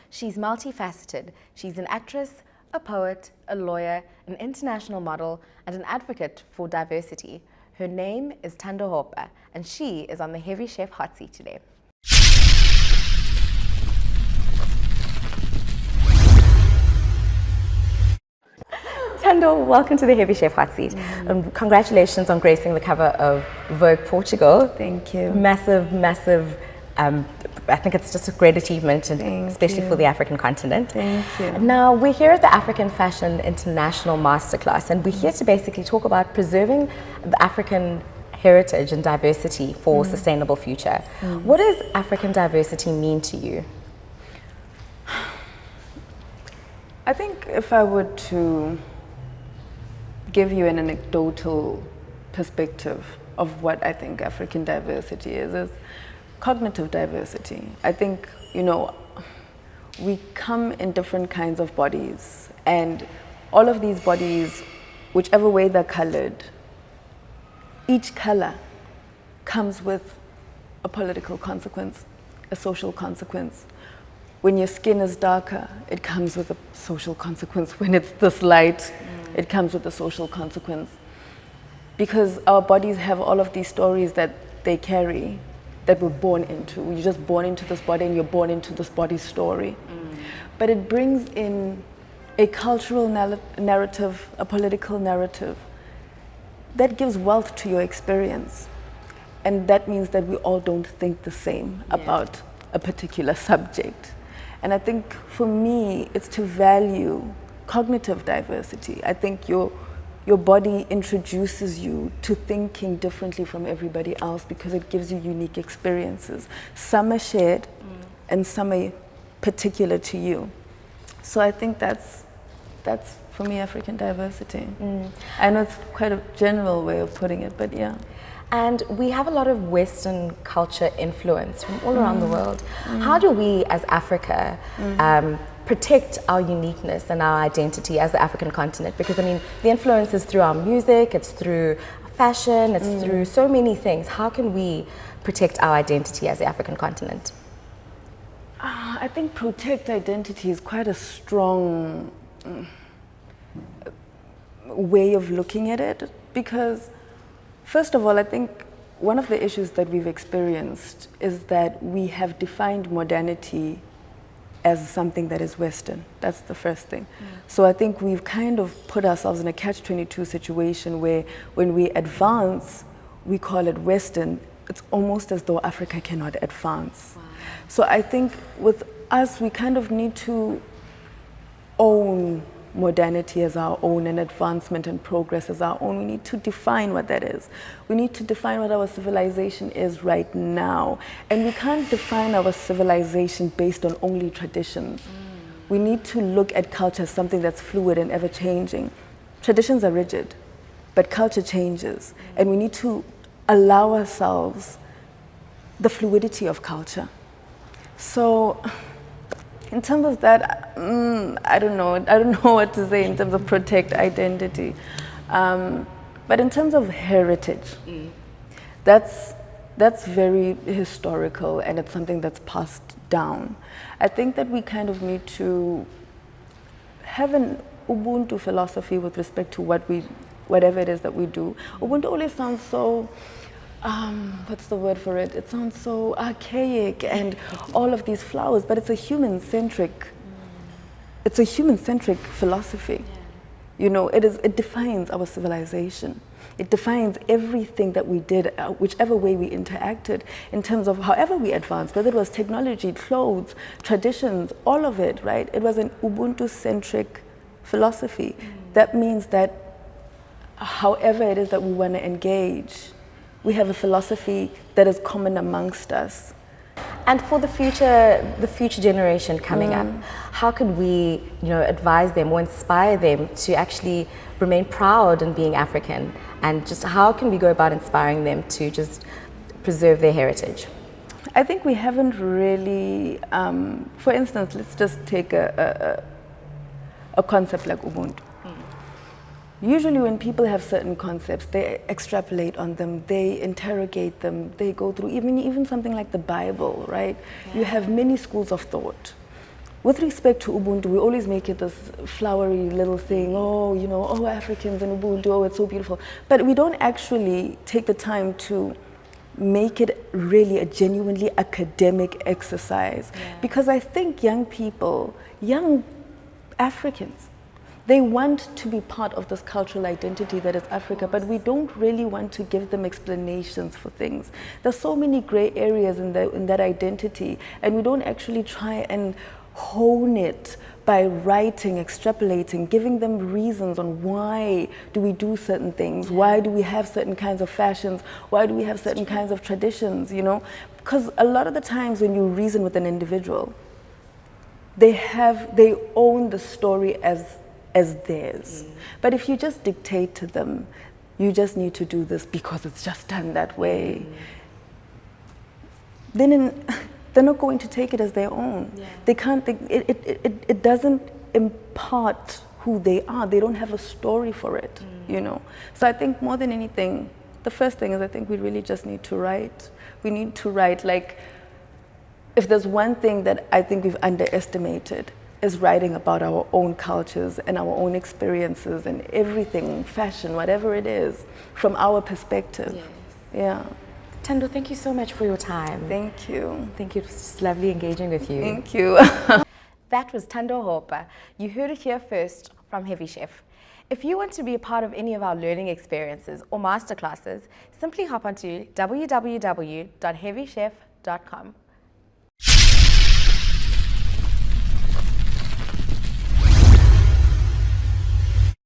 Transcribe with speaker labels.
Speaker 1: She's multifaceted. She's an actress, a poet, a lawyer, an international model, and an advocate for diversity. Her name is Thando Hopa, and she is on the Heavy Chef Hot Seat today. Thando, welcome to the Heavy Chef Hot Seat. Congratulations on gracing the cover of Vogue Portugal.
Speaker 2: Thank you.
Speaker 1: Massive, massive. I think it's just a great achievement, and especially for the African continent.
Speaker 2: Thank you.
Speaker 1: Now, we're here at the African Fashion International Masterclass, and we're here to basically talk about preserving the African heritage and diversity for a sustainable future. What does African diversity mean to you?
Speaker 2: I think if I were to give you an anecdotal perspective of what I think African diversity is cognitive diversity. I think, we come in different kinds of bodies, and all of these bodies, whichever way they're colored, each color comes with a political consequence, a social consequence. When your skin is darker, it comes with a social consequence. When it's this light, it comes with a social consequence. Because our bodies have all of these stories that they carry, that we're born into. You're just born into this body, and you're born into this body's story. But it brings in a cultural narrative, a political narrative, that gives wealth to your experience. And that means that we all don't think the same about a particular subject. And I think for me, it's to value cognitive diversity. I think your body introduces you to thinking differently from everybody else because it gives you unique experiences. Some are shared and some are particular to you. So I think that's for me African diversity. I know it's quite a general way of putting it, but yeah.
Speaker 1: And we have a lot of Western culture influence from all around the world. How do we as Africa protect our uniqueness and our identity as the African continent? Because the influence is through our music, it's through fashion, it's through so many things. How can we protect our identity as the African continent?
Speaker 2: I think protect identity is quite a strong way of looking at it, because first of all, I think one of the issues that we've experienced is that we have defined modernity as something that is Western. That's the first thing. So I think we've kind of put ourselves in a catch-22 situation where when we advance, we call it Western. It's almost as though Africa cannot advance. Wow. So I think with us, we kind of need to own modernity as our own and advancement and progress as our own. We need to define what that is. We need to define what our civilization is right now. And we can't define our civilization based on only traditions. We need to look at culture as something that's fluid and ever-changing. Traditions are rigid, but culture changes. And we need to allow ourselves the fluidity of culture. So, in terms of that, I don't know what to say in terms of protect identity. But in terms of heritage, that's very historical, and it's something that's passed down. I think that we kind of need to have an Ubuntu philosophy with respect to whatever it is that we do. Ubuntu always sounds so, what's the word for it? It sounds so archaic and all of these flowers, but it's a human-centric, philosophy. It defines our civilization. It defines everything that we did, whichever way we interacted, in terms of however we advanced, whether it was technology, clothes, traditions, all of it, right? It was an Ubuntu-centric philosophy. That means that however it is that we want to engage, we have a philosophy that is common amongst us.
Speaker 1: And for the future generation coming up, how could we, advise them or inspire them to actually remain proud in being African? And just how can we go about inspiring them to just preserve their heritage?
Speaker 2: I think we haven't really, for instance, let's just take a concept like Ubuntu. Usually when people have certain concepts, they extrapolate on them, they interrogate them, they go through even something like the Bible, right? Yeah. You have many schools of thought. with respect to Ubuntu, we always make it this flowery little thing. Oh, you know, oh, Africans and Ubuntu, oh, it's so beautiful. But we don't actually take the time to make it really a genuinely academic exercise. Because I think young people, young Africans, they want to be part of this cultural identity that is Africa, but we don't really want to give them explanations for things. There's so many gray areas in that identity, and we don't actually try and hone it by writing, extrapolating, giving them reasons on why do we do certain things, why do we have certain kinds of fashions, why do we have certain kinds of traditions, you know? Because a lot of the times when you reason with an individual, they own the story as theirs. But if you just dictate to them, you just need to do this because it's just done that way, then they're not going to take it as their own. They can't, it doesn't impart who they are. They don't have a story for it, you know? So I think more than anything, the first thing is I think we really just need to write. We need to write, like, if there's one thing that I think we've underestimated, is writing about our own cultures and our own experiences and everything, fashion, whatever it is, from our perspective. Yeah.
Speaker 1: Thando, thank you so much for your time.
Speaker 2: Thank you.
Speaker 1: Thank you. It was just lovely engaging with you.
Speaker 2: Thank you.
Speaker 1: That was Thando Hopa. You heard it here first from Heavy Chef. If you want to be a part of any of our learning experiences or masterclasses, simply hop onto www.heavychef.com.